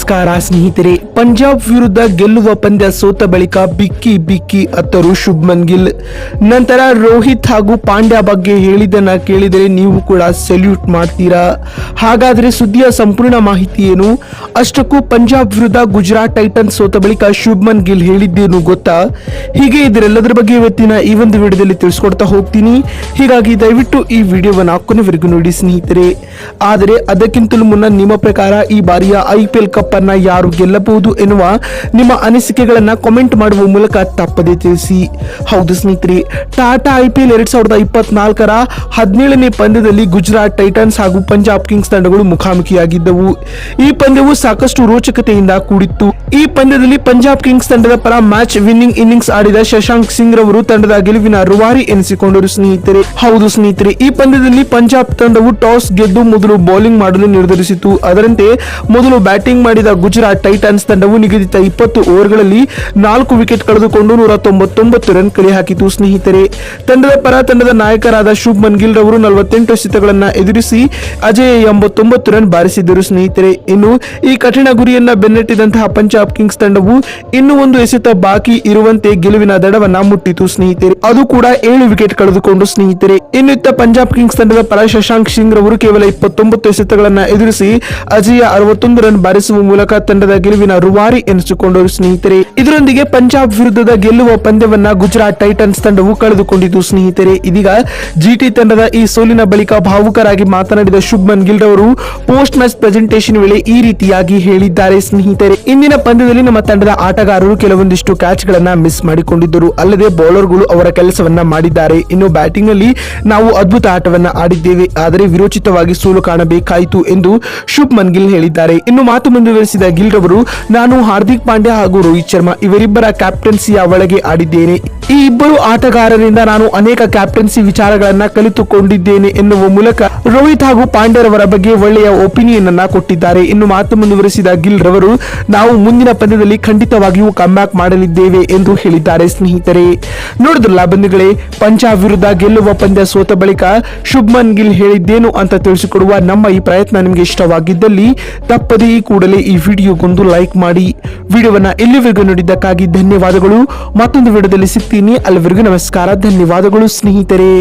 ನಮಸ್ಕಾರ ಸ್ನೇಹಿತರೆ. ಪಂಜಾಬ್ ವಿರುದ್ಧ ಗೆಲ್ಲುವ ಪಂದ್ಯ ಸೋತ ಬಳಿಕ ಬಿಕ್ಕಿ ಬಿಕ್ಕಿ ಅತ್ತರು ಶುಭ್ಮನ್ ಗಿಲ್. ನಂತರ ರೋಹಿತ್ ಹಾಗೂ ಪಾಂಡ್ಯ ಬಗ್ಗೆ ಹೇಳಿದ್ದನ್ನ ಕೇಳಿದರೆ ನೀವು ಕೂಡ ಸೆಲ್ಯೂಟ್ ಮಾಡ್ತೀರಾ. ಹಾಗಾದ್ರೆ ಸುದ್ದಿಯ ಸಂಪೂರ್ಣ ಮಾಹಿತಿ ಏನು? ಅಷ್ಟಕ್ಕೂ ಪಂಜಾಬ್ ವಿರುದ್ಧ ಗುಜರಾತ್ ಟೈಟನ್ಸ್ ಸೋತ ಬಳಿಕ ಶುಭ್ಮನ್ ಗಿಲ್ ಹೇಳಿದ್ದೇನು ಗೊತ್ತಾ? ಹೀಗೆ ಇದರೆಲ್ಲದರ ಬಗ್ಗೆ ಇವತ್ತಿನ ಈ ಒಂದು ವಿಡಿಯೋದಲ್ಲಿ ತಿಳಿಸ್ಕೊಡ್ತಾ ಹೋಗ್ತೀನಿ. ಹೀಗಾಗಿ ದಯವಿಟ್ಟು ಈ ವಿಡಿಯೋವನ್ನ ಕೊನೆವರೆಗೂ ನೋಡಿ ಸ್ನೇಹಿತರೆ. ಆದರೆ ಅದಕ್ಕಿಂತಲೂ ಮುನ್ನ ನಿಮ್ಮ ಪ್ರಕಾರ ಈ ಬಾರಿಯ IPL ಕಪ್ ಅನ್ನ ಯಾರು ಗೆಲ್ಲಬಹುದು ಎನ್ನುವ ನಿಮ್ಮ ಅನಿಸಿಕೆಗಳನ್ನ ಕಾಮೆಂಟ್ ಮಾಡುವ ಮೂಲಕ ತಪ್ಪದೆ ತಿಳಿಸಿ. ಹೌದು ಸ್ನೇಹಿತರೆ, ಟಾಟಾ IPL 2024ರ 17ನೇ ಪಂದ್ಯದಲ್ಲಿ ಗುಜರಾತ್ ಟೈಟನ್ಸ್ ಹಾಗೂ ಪಂಜಾಬ್ ಕಿಂಗ್ಸ್ ತಂಡಗಳು ಮುಖಾಮುಖಿಯಾಗಿದ್ದವು. ಈ ಪಂದ್ಯವು ಸಾಕಷ್ಟು ರೋಚಕತೆಯಿಂದ ಕೂಡಿತ್ತು. ಈ ಪಂದ್ಯದಲ್ಲಿ ಪಂಜಾಬ್ ಕಿಂಗ್ಸ್ ತಂಡದ ಪರ ಮ್ಯಾಚ್ ವಿನ್ನಿಂಗ್ ಇನ್ನಿಂಗ್ಸ್ ಆಡಿದ ಶಶಾಂಕ್ ಸಿಂಗ್ ರವರು ತಂಡದ ಗೆಲುವಿನ ರೂವಾರಿ ಎನಿಸಿಕೊಂಡರು ಸ್ನೇಹಿತರೆ. ಹೌದು ಸ್ನೇಹಿತರೆ, ಈ ಪಂದ್ಯದಲ್ಲಿ ಪಂಜಾಬ್ ತಂಡವು ಟಾಸ್ ಗೆದ್ದು ಮೊದಲು ಬೌಲಿಂಗ್ ಮಾಡಲು ನಿರ್ಧರಿಸಿತು. ಅದರಂತೆ ಮೊದಲು ಬ್ಯಾಟಿಂಗ್ ಮಾಡಿದ ಗುಜರಾತ್ ಟೈಟನ್ಸ್ ತಂಡವು ನಿಗದಿತ 20 ಓವರ್ಗಳಲ್ಲಿ 4 ವಿಕೆಟ್ ಕಳೆದುಕೊಂಡು 199 ರನ್ ಕಲೆ ಹಾಕಿತು ಸ್ನೇಹಿತರೆ. ತಂಡದ ಪರ ತಂಡದ ನಾಯಕರಾದ ಶುಭ್ಮನ್ ಗಿಲ್ ರವರು 48 ಎಸೆತಗಳನ್ನ ಎದುರಿಸಿ ಅಜೇಯ 89 ರನ್ ಬಾರಿಸಿದ್ದರು ಸ್ನೇಹಿತರೆ. ಇನ್ನು ಈ ಕಠಿಣ ಗುರಿಯನ್ನ ಬೆನ್ನಟ್ಟಿದಂತಹ ಪಂಜಾಬ್ ಕಿಂಗ್ಸ್ ತಂಡವು ಇನ್ನೂ ಒಂದು ಎಸೆತ ಬಾಕಿ ಇರುವಂತೆ ಗೆಲುವಿನ ದಡವನ್ನ ಮುಟ್ಟಿತು ಸ್ನೇಹಿತರೆ. ಅದು ಕೂಡ 7 ವಿಕೆಟ್ ಕಳೆದುಕೊಂಡು ಸ್ನೇಹಿತರೆ. ಇನ್ನಿತ್ತ ಪಂಜಾಬ್ ಕಿಂಗ್ಸ್ ತಂಡದ ಪರ ಶಶಾಂಕ್ ಸಿಂಗ್ ರವರು ಕೇವಲ 29 ಎಸೆತಗಳನ್ನ ಎದುರಿಸಿ ಅಜೇಯ 61 ರನ್ ಬಾರಿಸುವ ಮೂಲಕ ತಂಡದ ಗೆಲುವಿನ ರೂವಾರಿ ಎನಿಸಿಕೊಂಡರು ಸ್ನೇಹಿತರೆ. ಇದರೊಂದಿಗೆ ಪಂಜಾಬ್ ವಿರುದ್ಧದ ಗೆಲ್ಲುವ ಪಂದ್ಯವನ್ನ ಗುಜರಾತ್ ಟೈಟನ್ಸ್ ತಂಡವು ಕಳೆದುಕೊಂಡಿತು ಸ್ನೇಹಿತರೆ. ಇದೀಗ GT ತಂಡದ ಈ ಸೋಲಿನ ಬಳಿಕ ಭಾವುಕರಾಗಿ ಮಾತನಾಡಿದ ಶುಭ್ಮನ್ ಗಿಲ್ ರವರು ಪೋಸ್ಟ್ ಮ್ಯಾಚ್ ಪ್ರೆಸೆಂಟೇಷನ್ ವೇಳೆ ಈ ರೀತಿಯಾಗಿ ಹೇಳಿದ್ದಾರೆ ಸ್ನೇಹಿತರೆ. ಇಂದಿನ ಪಂದ್ಯದಲ್ಲಿ ನಮ್ಮ ತಂಡದ ಆಟಗಾರರು ಕೆಲವೊಂದಿಷ್ಟು ಕ್ಯಾಚ್ ಗಳನ್ನ ಮಿಸ್ ಮಾಡಿಕೊಂಡಿದ್ದರು. ಅಲ್ಲದೆ ಬೌಲರ್ಗಳು ಅವರ ಕೆಲಸವನ್ನ ಮಾಡಿದ್ದಾರೆ. ಇನ್ನು ಬ್ಯಾಟಿಂಗ್ ನಲ್ಲಿ ನಾವು ಅದ್ಭುತ ಆಟವನ್ನ ಆಡಿದ್ದೇವೆ, ಆದರೆ ವಿರೋಚಿತವಾಗಿ ಸೋಲು ಕಾಣಬೇಕಾಯಿತು ಎಂದು ಶುಭ್ಮನ್ ಗಿಲ್ ಹೇಳಿದ್ದಾರೆ. ಇನ್ನು ಮಾತು ಮುಂದುವರೆಸಿದ ಗಿಲ್ ರವರು, ನಾನು ಹಾರ್ದಿಕ್ ಪಾಂಡ್ಯ ಹಾಗೂ ರೋಹಿತ್ ಶರ್ಮಾ ಇವರಿಬ್ಬರ ಕ್ಯಾಪ್ಟನ್ಸಿಯ ಒಳಗೆ ಆಡಿದ್ದೇನೆ. ಈ ಇಬ್ಬರು ಆಟಗಾರರಿಂದ ನಾನು ಅನೇಕ ಕ್ಯಾಪ್ಟನ್ಸಿ ವಿಚಾರಗಳನ್ನ ಕಲಿತುಕೊಂಡಿದ್ದೇನೆ ಎನ್ನುವ ಮೂಲಕ ರೋಹಿತ್ ಹಾಗೂ ಪಾಂಡ್ಯರವರ ಬಗ್ಗೆ ಒಳ್ಳೆಯ ಒಪಿನಿಯನ್ ಅನ್ನ ಕೊಟ್ಟಿದ್ದಾರೆ. ಇನ್ನು ಮಾತು ಮುಂದುವರೆಸಿದ ಗಿಲ್ ರವರು, ನಾವು ಮುಂದಿನ ಪಂದ್ಯದಲ್ಲಿ ಖಂಡಿತವಾಗಿಯೂ ಕಮ್ಬ್ಯಾಕ್ ಮಾಡಲಿದ್ದೇವೆ ಎಂದು ಹೇಳಿದ್ದಾರೆ ಸ್ನೇಹಿತರೆ. ನೋಡಿದ್ರಲ್ಲ ಬಂಧುಗಳೇ, ಪಂಜಾಬ್ ವಿರುದ್ಧ ಗೆಲ್ಲುವ ಪಂದ್ಯ ಸೋತ ಬಳಿಕ ಶುಭ್ಮನ್ ಗಿಲ್ ಹೇಳಿದ್ದೇನು ಅಂತ ತಿಳಿಸಿಕೊಡುವ ನಮ್ಮ ಈ ಪ್ರಯತ್ನ ನಿಮಗೆ ಇಷ್ಟವಾಗಿದ್ದಲ್ಲಿ ತಪ್ಪದೇ ಈ ಕೂಡಲೇ ಈ ವಿಡಿಯೋಗೊಂದು ಲೈಕ್ ಮಾಡಿ. ವಿಡಿಯೋವನ್ನ ಇಲ್ಲಿವರೆಗೂ ನೋಡಿದ್ದಕ್ಕಾಗಿ ಧನ್ಯವಾದಗಳು. ಮತ್ತೊಂದು ವಿಡಿಯೋದಲ್ಲಿ ಸಿಗ್ತೀನಿ. ಅಲ್ಲಿವರೆಗೂ ನಮಸ್ಕಾರ, ಧನ್ಯವಾದಗಳು ಸ್ನೇಹಿತರೆ.